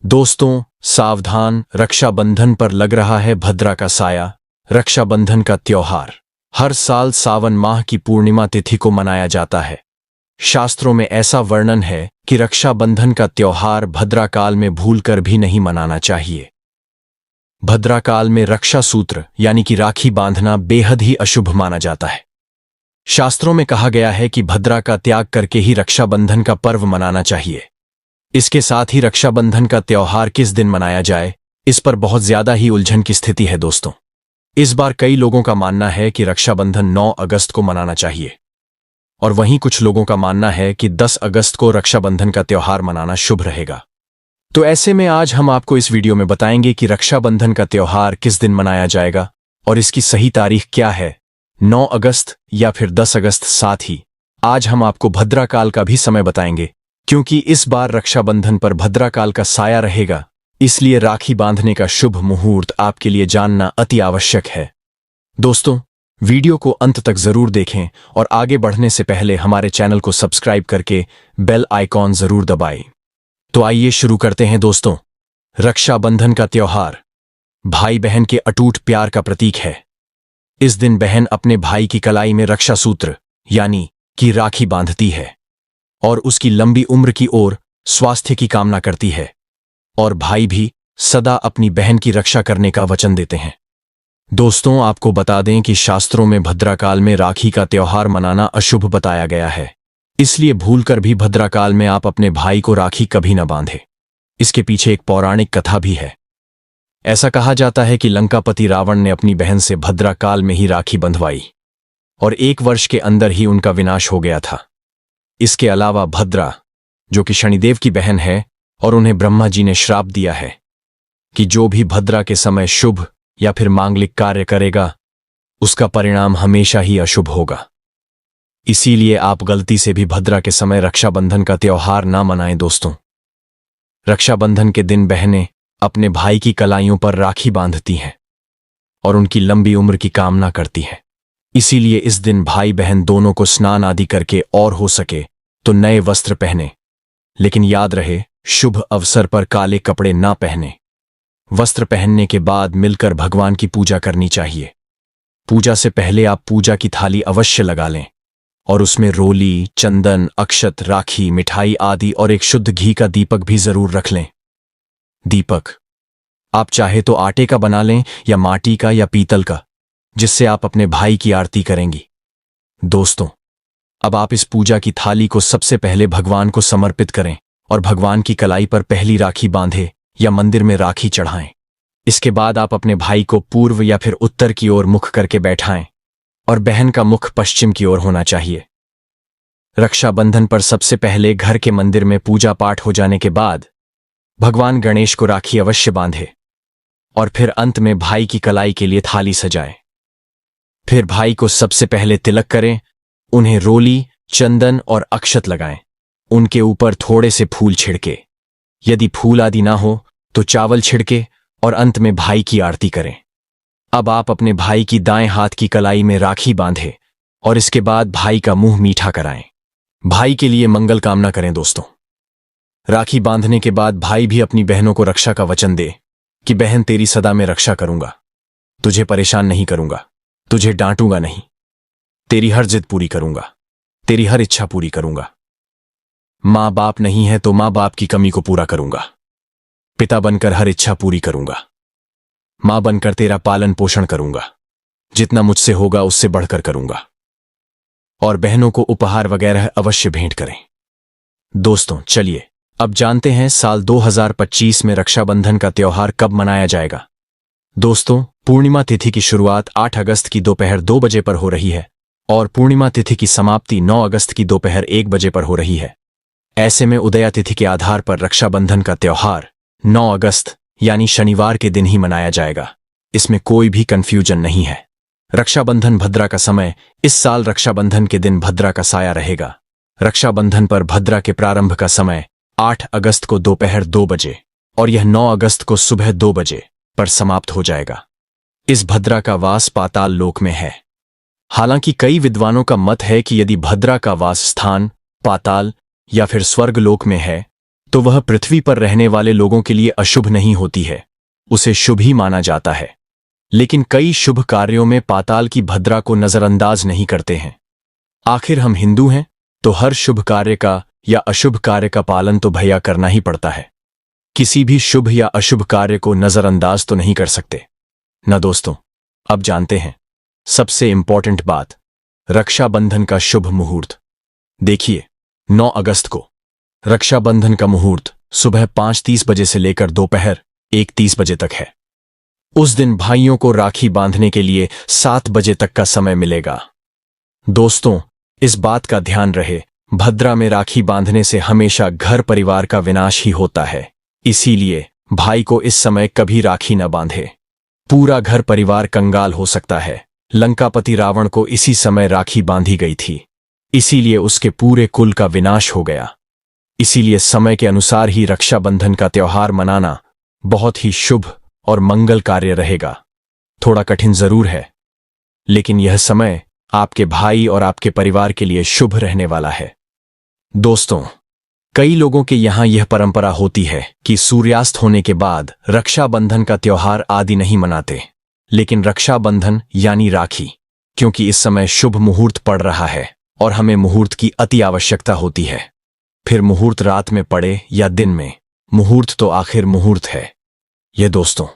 दोस्तों सावधान, रक्षाबंधन पर लग रहा है भद्रा का साया। रक्षाबंधन का त्योहार हर साल सावन माह की पूर्णिमा तिथि को मनाया जाता है। शास्त्रों में ऐसा वर्णन है कि रक्षाबंधन का त्योहार भद्रा काल में भूलकर भी नहीं मनाना चाहिए। भद्रा काल में रक्षा सूत्र यानी कि राखी बांधना बेहद ही अशुभ माना जाता है। शास्त्रों में कहा गया है कि भद्रा का त्याग करके ही रक्षाबंधन का पर्व मनाना चाहिए। इसके साथ ही रक्षाबंधन का त्योहार किस दिन मनाया जाए, इस पर बहुत ज्यादा ही उलझन की स्थिति है दोस्तों। इस बार कई लोगों का मानना है कि रक्षाबंधन 9 अगस्त को मनाना चाहिए और वहीं कुछ लोगों का मानना है कि 10 अगस्त को रक्षाबंधन का त्योहार मनाना शुभ रहेगा। तो ऐसे में आज हम आपको इस वीडियो में बताएंगे कि रक्षाबंधन का त्योहार किस दिन मनाया जाएगा और इसकी सही तारीख क्या है, 9 अगस्त या फिर 10 अगस्त। साथ ही आज हम आपको भद्रा काल का भी समय बताएंगे, क्योंकि इस बार रक्षाबंधन पर भद्रा काल का साया रहेगा, इसलिए राखी बांधने का शुभ मुहूर्त आपके लिए जानना अति आवश्यक है। दोस्तों वीडियो को अंत तक जरूर देखें और आगे बढ़ने से पहले हमारे चैनल को सब्सक्राइब करके बेल आइकॉन जरूर दबाएं। तो आइए शुरू करते हैं दोस्तों। रक्षाबंधन का त्योहार भाई बहन के अटूट प्यार का प्रतीक है। इस दिन बहन अपने भाई की कलाई में रक्षा सूत्र यानी कि राखी बांधती है और उसकी लंबी उम्र की ओर स्वास्थ्य की कामना करती है, और भाई भी सदा अपनी बहन की रक्षा करने का वचन देते हैं। दोस्तों आपको बता दें कि शास्त्रों में भद्रा काल में राखी का त्योहार मनाना अशुभ बताया गया है, इसलिए भूलकर भी भद्रा काल में आप अपने भाई को राखी कभी न बांधें। इसके पीछे एक पौराणिक कथा भी है। ऐसा कहा जाता है कि लंकापति रावण ने अपनी बहन से भद्रा काल में ही राखी बंधवाई और 1 वर्ष के अंदर ही उनका विनाश हो गया था। इसके अलावा भद्रा, जो कि शनिदेव की बहन है, और उन्हें ब्रह्मा जी ने श्राप दिया है कि जो भी भद्रा के समय शुभ या फिर मांगलिक कार्य करेगा उसका परिणाम हमेशा ही अशुभ होगा। इसीलिए आप गलती से भी भद्रा के समय रक्षाबंधन का त्योहार ना मनाएं दोस्तों। रक्षाबंधन के दिन बहनें अपने भाई की कलाइयों पर राखी बांधती हैं और उनकी लंबी उम्र की कामना करती हैं। इसीलिए इस दिन भाई बहन दोनों को स्नान आदि करके और हो सके तो नए वस्त्र पहने, लेकिन याद रहे शुभ अवसर पर काले कपड़े ना पहने। वस्त्र पहनने के बाद मिलकर भगवान की पूजा करनी चाहिए। पूजा से पहले आप पूजा की थाली अवश्य लगा लें और उसमें रोली, चंदन, अक्षत, राखी, मिठाई आदि और एक शुद्ध घी का दीपक भी जरूर रख लें। दीपक आप चाहे तो आटे का बना लें या माटी का या पीतल का, जिससे आप अपने भाई की आरती करेंगी। दोस्तों अब आप इस पूजा की थाली को सबसे पहले भगवान को समर्पित करें और भगवान की कलाई पर पहली राखी बांधे या मंदिर में राखी चढ़ाएं। इसके बाद आप अपने भाई को पूर्व या फिर उत्तर की ओर मुख करके बैठाएं और बहन का मुख पश्चिम की ओर होना चाहिए। रक्षाबंधन पर सबसे पहले घर के मंदिर में पूजा पाठ हो जाने के बाद भगवान गणेश को राखी अवश्य बांधे और फिर अंत में भाई की कलाई के लिए थाली सजाएं। फिर भाई को सबसे पहले तिलक करें, उन्हें रोली, चंदन और अक्षत लगाएं। उनके ऊपर थोड़े से फूल छिड़के, यदि फूल आदि ना हो तो चावल छिड़के और अंत में भाई की आरती करें। अब आप अपने भाई की दाएं हाथ की कलाई में राखी बांधें और इसके बाद भाई का मुंह मीठा कराएं। भाई के लिए मंगल कामना करें दोस्तों। राखी बांधने के बाद भाई भी अपनी बहनों को रक्षा का वचन दे कि बहन तेरी सदा में रक्षा करूंगा, तुझे परेशान नहीं करूंगा, तुझे डांटूंगा नहीं, तेरी हर जिद पूरी करूंगा, तेरी हर इच्छा पूरी करूंगा। मां बाप नहीं है तो मां बाप की कमी को पूरा करूंगा, पिता बनकर हर इच्छा पूरी करूंगा, मां बनकर तेरा पालन पोषण करूंगा, जितना मुझसे होगा उससे बढ़कर करूंगा। और बहनों को उपहार वगैरह अवश्य भेंट करें। दोस्तों चलिए अब जानते हैं साल 2025 में रक्षाबंधन का त्योहार कब मनाया जाएगा। दोस्तों पूर्णिमा तिथि की शुरुआत 8 अगस्त की दोपहर 2 बजे पर हो रही है और पूर्णिमा तिथि की समाप्ति 9 अगस्त की दोपहर 1 बजे पर हो रही है। ऐसे में उदया तिथि के आधार पर रक्षाबंधन का त्योहार 9 अगस्त यानी शनिवार के दिन ही मनाया जाएगा। इसमें कोई भी कंफ्यूजन नहीं है। रक्षाबंधन भद्रा का समय इस साल रक्षाबंधन के दिन भद्रा का साया रहेगा। रक्षाबंधन पर भद्रा के प्रारंभ का समय 8 अगस्त को दोपहर 2 बजे और यह 9 अगस्त को सुबह 2 बजे पर समाप्त हो जाएगा। इस भद्रा का वास पाताल लोक में है। हालांकि कई विद्वानों का मत है कि यदि भद्रा का वास स्थान पाताल या फिर स्वर्ग लोक में है तो वह पृथ्वी पर रहने वाले लोगों के लिए अशुभ नहीं होती है, उसे शुभ ही माना जाता है। लेकिन कई शुभ कार्यों में पाताल की भद्रा को नजरअंदाज नहीं करते हैं। आखिर हम हिंदू हैं, तो हर शुभ कार्य का या अशुभ कार्य का पालन तो भैया करना ही पड़ता है। किसी भी शुभ या अशुभ कार्य को नजरअंदाज तो नहीं कर सकते ना दोस्तों। अब जानते हैं सबसे इंपॉर्टेंट बात, रक्षाबंधन का शुभ मुहूर्त। देखिए, 9 अगस्त को रक्षाबंधन का मुहूर्त सुबह 5:30 बजे से लेकर दोपहर 1:30 बजे तक है। उस दिन भाइयों को राखी बांधने के लिए 7 बजे तक का समय मिलेगा। दोस्तों, इस बात का ध्यान रहे, भद्रा में राखी बांधने से हमेशा घर परिवार का विनाश ही होता है। इसीलिए भाई को इस समय कभी राखी न बांधे, पूरा घर परिवार कंगाल हो सकता है। लंकापति रावण को इसी समय राखी बांधी गई थी, इसीलिए उसके पूरे कुल का विनाश हो गया। इसीलिए समय के अनुसार ही रक्षाबंधन का त्योहार मनाना बहुत ही शुभ और मंगल कार्य रहेगा। थोड़ा कठिन जरूर है, लेकिन यह समय आपके भाई और आपके परिवार के लिए शुभ रहने वाला है। दोस्तों, कई लोगों के यहां यह परंपरा होती है कि सूर्यास्त होने के बाद रक्षाबंधन का त्योहार आदि नहीं मनाते, लेकिन रक्षाबंधन यानी राखी, क्योंकि इस समय शुभ मुहूर्त पड़ रहा है और हमें मुहूर्त की अति आवश्यकता होती है। फिर मुहूर्त रात में पड़े या दिन में, मुहूर्त तो आखिर मुहूर्त है। यह दोस्तों,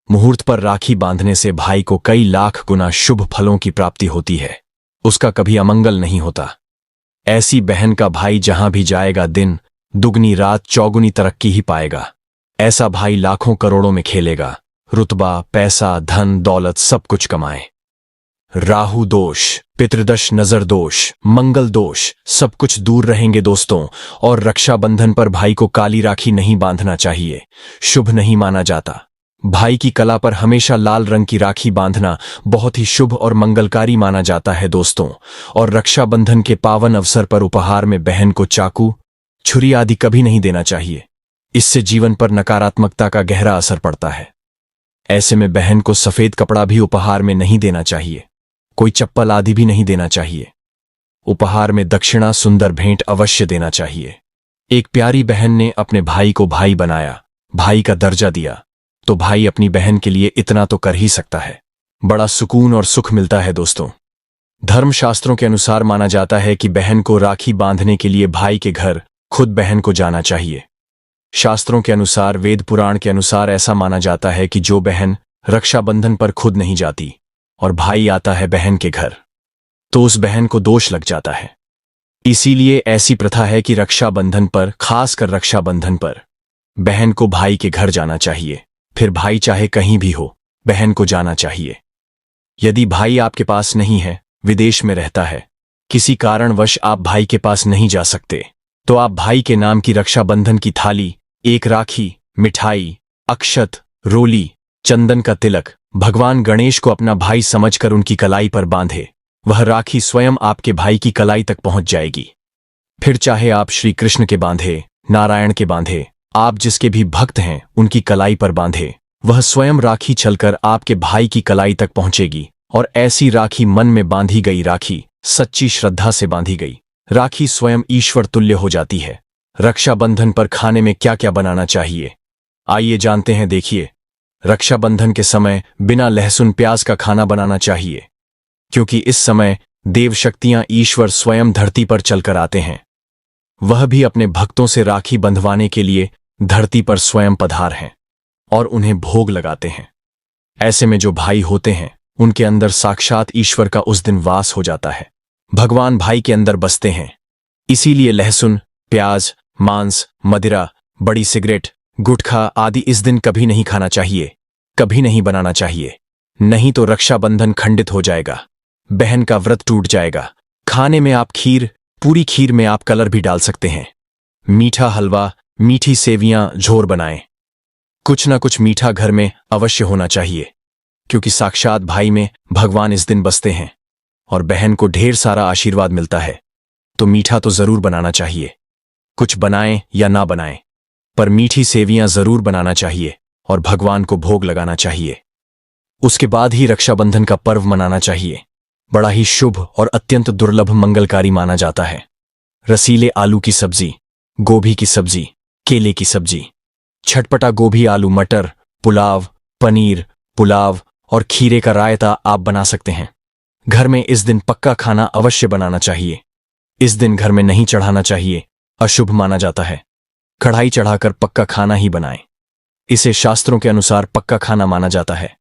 मुहूर्त पर राखी बांधने से भाई को कई लाख गुना शुभ फलों की प्राप्ति होती है, उसका कभी अमंगल नहीं होता। ऐसी बहन का भाई जहां भी जाएगा दिन दुगनी रात चौगुनी तरक्की ही पाएगा। ऐसा भाई लाखों करोड़ों में खेलेगा, रुतबा, पैसा, धन दौलत सब कुछ कमाए। राहु दोष, पितृदोष, नजर दोष, मंगल दोष सब कुछ दूर रहेंगे दोस्तों। और रक्षाबंधन पर भाई को काली राखी नहीं बांधना चाहिए, शुभ नहीं माना जाता। भाई की कला पर हमेशा लाल रंग की राखी बांधना बहुत ही शुभ और मंगलकारी माना जाता है दोस्तों। और रक्षाबंधन के पावन अवसर पर उपहार में बहन को चाकू, छुरी आदि कभी नहीं देना चाहिए, इससे जीवन पर नकारात्मकता का गहरा असर पड़ता है। ऐसे में बहन को सफेद कपड़ा भी उपहार में नहीं देना चाहिए, कोई चप्पल आदि भी नहीं देना चाहिए। उपहार में दक्षिणा, सुंदर भेंट अवश्य देना चाहिए। एक प्यारी बहन ने अपने भाई को भाई बनाया, भाई का दर्जा दिया, तो भाई अपनी बहन के लिए इतना तो कर ही सकता है। बड़ा सुकून और सुख मिलता है दोस्तों। धर्मशास्त्रों के अनुसार माना जाता है कि बहन को राखी बांधने के लिए भाई के घर खुद बहन को जाना चाहिए। शास्त्रों के अनुसार, वेद पुराण के अनुसार ऐसा माना जाता है कि जो बहन रक्षाबंधन पर खुद नहीं जाती और भाई आता है बहन के घर, तो उस बहन को दोष लग जाता है। इसीलिए ऐसी प्रथा है कि रक्षाबंधन पर, खासकर रक्षाबंधन पर, बहन को भाई के घर जाना चाहिए। फिर भाई चाहे कहीं भी हो, बहन को जाना चाहिए। यदि भाई आपके पास नहीं है, विदेश में रहता है, किसी कारणवश आप भाई के पास नहीं जा सकते, तो आप भाई के नाम की रक्षाबंधन की थाली, एक राखी, मिठाई, अक्षत, रोली, चंदन का तिलक, भगवान गणेश को अपना भाई समझकर उनकी कलाई पर बांधे। वह राखी स्वयं आपके भाई की कलाई तक पहुंच जाएगी। फिर चाहे आप श्री कृष्ण के बांधे, नारायण के बांधे, आप जिसके भी भक्त हैं उनकी कलाई पर बांधे, वह स्वयं राखी चलकर आपके भाई की कलाई तक पहुंचेगी। और ऐसी राखी, मन में बांधी गई राखी, सच्ची श्रद्धा से बांधी गई राखी स्वयं ईश्वर तुल्य हो जाती है। रक्षाबंधन पर खाने में क्या क्या बनाना चाहिए, आइए जानते हैं। देखिए, रक्षाबंधन के समय बिना लहसुन प्याज का खाना बनाना चाहिए, क्योंकि इस समय देव शक्तियां, ईश्वर स्वयं धरती पर चलकर आते हैं। वह भी अपने भक्तों से राखी बंधवाने के लिए धरती पर स्वयं पधार हैं और उन्हें भोग लगाते हैं। ऐसे में जो भाई होते हैं उनके अंदर साक्षात ईश्वर का उस दिन वास हो जाता है। भगवान भाई के अंदर बसते हैं। इसीलिए लहसुन, प्याज, मांस, मदिरा, बड़ी सिगरेट, गुटखा आदि इस दिन कभी नहीं खाना चाहिए, कभी नहीं बनाना चाहिए, नहीं तो रक्षाबंधन खंडित हो जाएगा, बहन का व्रत टूट जाएगा। खाने में आप खीर, पूरी खीर में आप कलर भी डाल सकते हैं। मीठा हलवा, मीठी सेवियां झोर बनाएं। कुछ ना कुछ मीठा घर में अवश्य होना चाहिए, क्योंकि साक्षात भाई में भगवान इस दिन बसते हैं और बहन को ढेर सारा आशीर्वाद मिलता है। तो मीठा तो जरूर बनाना चाहिए, कुछ बनाएं या ना बनाएं, पर मीठी सेवियां जरूर बनाना चाहिए और भगवान को भोग लगाना चाहिए। उसके बाद ही रक्षाबंधन का पर्व मनाना चाहिए। बड़ा ही शुभ और अत्यंत दुर्लभ मंगलकारी माना जाता है। रसीले आलू की सब्जी, गोभी की सब्जी, केले की सब्जी, छटपटा गोभी, आलू मटर, पुलाव, पनीर, पुलाव और खीरे का रायता आप बना सकते हैं। घर में इस दिन पक्का खाना अवश्य बनाना चाहिए। इस दिन घर में नहीं चढ़ाना चाहिए, अशुभ माना जाता है। कढ़ाई चढ़ाकर पक्का खाना ही बनाएं। इसे शास्त्रों के अनुसार पक्का खाना माना जाता है,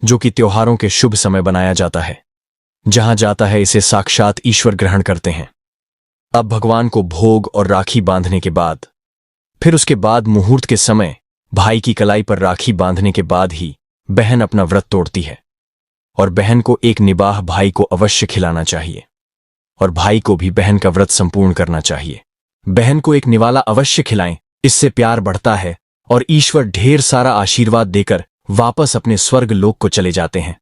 जो कि त्योहारों के शुभ समय बनाया जाता है। जहां जाता है इसे साक्षात ईश्वर ग्रहण करते हैं। अब भगवान को भोग और राखी बांधने के बाद, फिर उसके बाद मुहूर्त के समय भाई की कलाई पर राखी बांधने के बाद ही बहन अपना व्रत तोड़ती है। और बहन को एक निबाह भाई को अवश्य खिलाना चाहिए और भाई को भी बहन का व्रत संपूर्ण करना चाहिए। बहन को एक निवाला अवश्य खिलाएं, इससे प्यार बढ़ता है और ईश्वर ढेर सारा आशीर्वाद देकर वापस अपने स्वर्ग लोक को चले जाते हैं।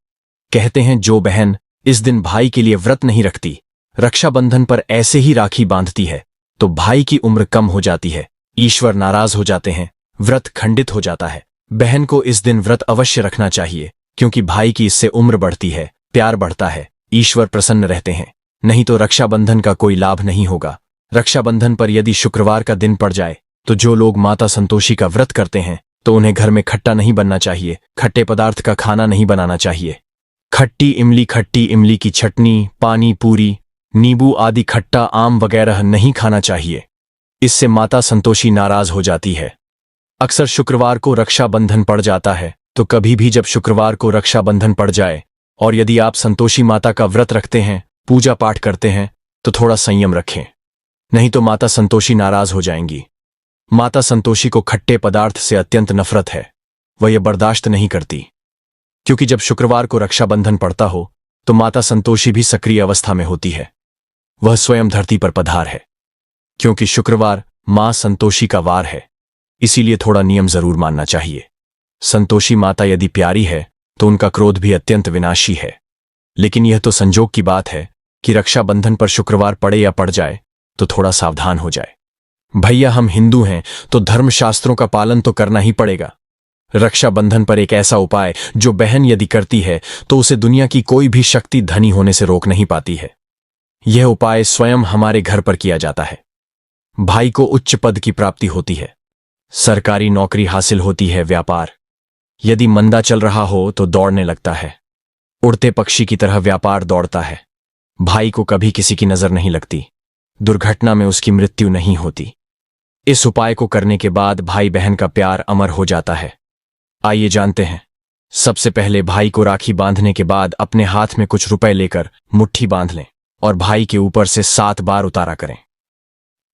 कहते हैं जो बहन इस दिन भाई के लिए व्रत नहीं रखती, रक्षाबंधन पर ऐसे ही राखी बांधती है, तो भाई की उम्र कम हो जाती है, ईश्वर नाराज हो जाते हैं, व्रत खंडित हो जाता है। बहन को इस दिन व्रत अवश्य रखना चाहिए, क्योंकि भाई की इससे उम्र बढ़ती है, प्यार बढ़ता है, ईश्वर प्रसन्न रहते हैं। नहीं तो रक्षाबंधन का कोई लाभ नहीं होगा। रक्षाबंधन पर यदि शुक्रवार का दिन पड़ जाए तो जो लोग माता संतोषी का व्रत करते हैं तो उन्हें घर में खट्टा नहीं बनना चाहिए, खट्टे पदार्थ का खाना नहीं बनाना चाहिए। खट्टी इमली की चटनी, पानी पूरी, नींबू आदि खट्टा आम वगैरह नहीं खाना चाहिए। इससे माता संतोषी नाराज हो जाती है। अक्सर शुक्रवार को रक्षाबंधन पड़ जाता है, तो कभी भी जब शुक्रवार को रक्षाबंधन पड़ जाए और यदि आप संतोषी माता का व्रत रखते हैं, पूजा पाठ करते हैं, तो थोड़ा संयम रखें, नहीं तो माता संतोषी नाराज हो जाएंगी। माता संतोषी को खट्टे पदार्थ से अत्यंत नफरत है, वह यह बर्दाश्त नहीं करती, क्योंकि जब शुक्रवार को रक्षाबंधन पड़ता हो तो माता संतोषी भी सक्रिय अवस्था में होती है। वह स्वयं धरती पर पधार है, क्योंकि शुक्रवार मां संतोषी का वार है, इसीलिए थोड़ा नियम जरूर मानना चाहिए। संतोषी माता यदि प्यारी है तो उनका क्रोध भी अत्यंत विनाशी है, लेकिन यह तो संजोग की बात है कि रक्षाबंधन पर शुक्रवार पड़े या पड़ जाए तो थोड़ा सावधान हो जाए। भैया हम हिंदू हैं तो धर्मशास्त्रों का पालन तो करना ही पड़ेगा। रक्षाबंधन पर एक ऐसा उपाय जो बहन यदि करती है तो उसे दुनिया की कोई भी शक्ति धनी होने से रोक नहीं पाती है। यह उपाय स्वयं हमारे घर पर किया जाता है। भाई को उच्च पद की प्राप्ति होती है, सरकारी नौकरी हासिल होती है, व्यापार यदि मंदा चल रहा हो तो दौड़ने लगता है, उड़ते पक्षी की तरह व्यापार दौड़ता है। भाई को कभी किसी की नजर नहीं लगती, दुर्घटना में उसकी मृत्यु नहीं होती। इस उपाय को करने के बाद भाई बहन का प्यार अमर हो जाता है। आइए जानते हैं। सबसे पहले भाई को राखी बांधने के बाद अपने हाथ में कुछ रुपए लेकर मुट्ठी बांध लें और भाई के ऊपर से 7 बार उतारा करें।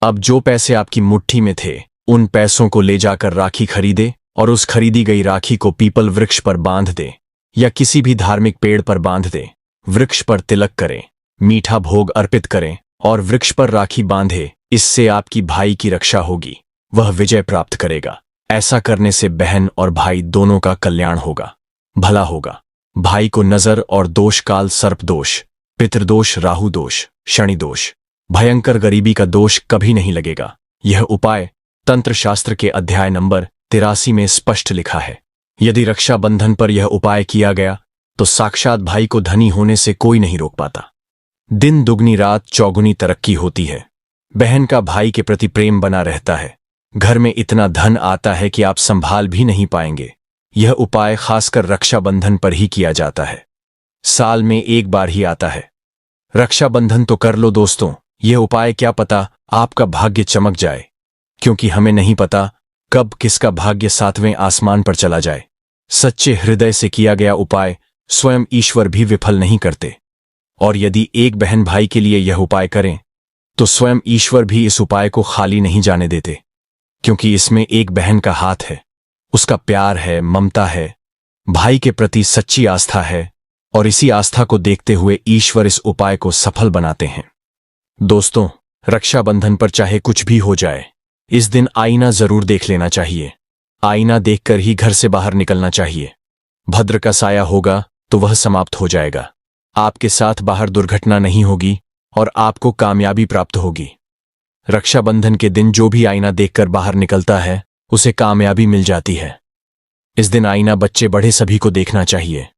अब जो पैसे आपकी मुट्ठी में थे उन पैसों को ले जाकर राखी खरीदे और उस खरीदी गई राखी को पीपल वृक्ष पर बांध दे या किसी भी धार्मिक पेड़ पर बांध दे। वृक्ष पर तिलक करें, मीठा भोग अर्पित करें और वृक्ष पर राखी बांधे। इससे आपकी भाई की रक्षा होगी, वह विजय प्राप्त करेगा। ऐसा करने से बहन और भाई दोनों का कल्याण होगा, भला होगा। भाई को नजर और दोष काल सर्प दोष, पितृदोष, राहु दोष, शनि दोष, भयंकर गरीबी का दोष कभी नहीं लगेगा। यह उपाय तंत्र शास्त्र के अध्याय नंबर 83 में स्पष्ट लिखा है। यदि रक्षाबंधन पर यह उपाय किया गया तो साक्षात भाई को धनी होने से कोई नहीं रोक पाता। दिन दुगनी रात चौगुनी तरक्की होती है। बहन का भाई के प्रति प्रेम बना रहता है। घर में इतना धन आता है कि आप संभाल भी नहीं पाएंगे। यह उपाय खासकर रक्षाबंधन पर ही किया जाता है। साल में एक बार ही आता है। रक्षाबंधन तो कर लो दोस्तों, यह उपाय क्या पता आपका भाग्य चमक जाए, क्योंकि हमें नहीं पता कब किसका भाग्य 7वें आसमान पर चला जाए। सच्चे हृदय से किया गया उपाय स्वयं ईश्वर भी विफल नहीं करते। और यदि एक बहन भाई के लिए यह उपाय करें तो स्वयं ईश्वर भी इस उपाय को खाली नहीं जाने देते, क्योंकि इसमें एक बहन का हाथ है, उसका प्यार है, ममता है, भाई के प्रति सच्ची आस्था है, और इसी आस्था को देखते हुए ईश्वर इस उपाय को सफल बनाते हैं। दोस्तों, रक्षाबंधन पर चाहे कुछ भी हो जाए, इस दिन आईना जरूर देख लेना चाहिए। आईना देखकर ही घर से बाहर निकलना चाहिए। भद्र का साया होगा तो वह समाप्त हो जाएगा। आपके साथ बाहर दुर्घटना नहीं होगी और आपको कामयाबी प्राप्त होगी। रक्षाबंधन के दिन जो भी आईना देखकर बाहर निकलता है उसे कामयाबी मिल जाती है। इस दिन आईना बच्चे बड़े सभी को देखना चाहिए।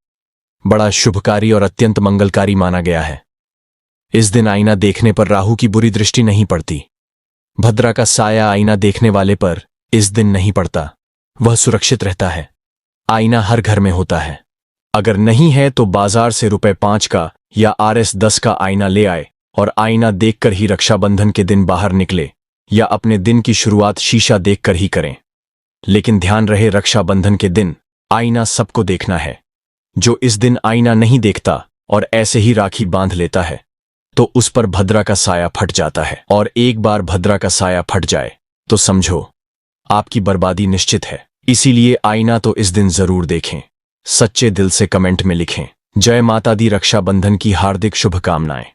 बड़ा शुभकारी और अत्यंत मंगलकारी माना गया है। इस दिन आईना देखने पर राहु की बुरी दृष्टि नहीं पड़ती। भद्रा का साया आईना देखने वाले पर इस दिन नहीं पड़ता, वह सुरक्षित रहता है। आईना हर घर में होता है। अगर नहीं है तो बाजार से ₹5 का या RS10 का आईना ले आए और आईना देखकर ही रक्षाबंधन के दिन बाहर निकले, या अपने दिन की शुरुआत शीशा देखकर ही करें। लेकिन ध्यान रहे, रक्षाबंधन के दिन आईना सबको देखना है। जो इस दिन आईना नहीं देखता और ऐसे ही राखी बांध लेता है तो उस पर भद्रा का साया फट जाता है। और एक बार भद्रा का साया फट जाए तो समझो आपकी बर्बादी निश्चित है। इसीलिए आईना तो इस दिन जरूर देखें। सच्चे दिल से कमेंट में लिखें, जय माता दी, रक्षाबंधन की हार्दिक शुभकामनाएं।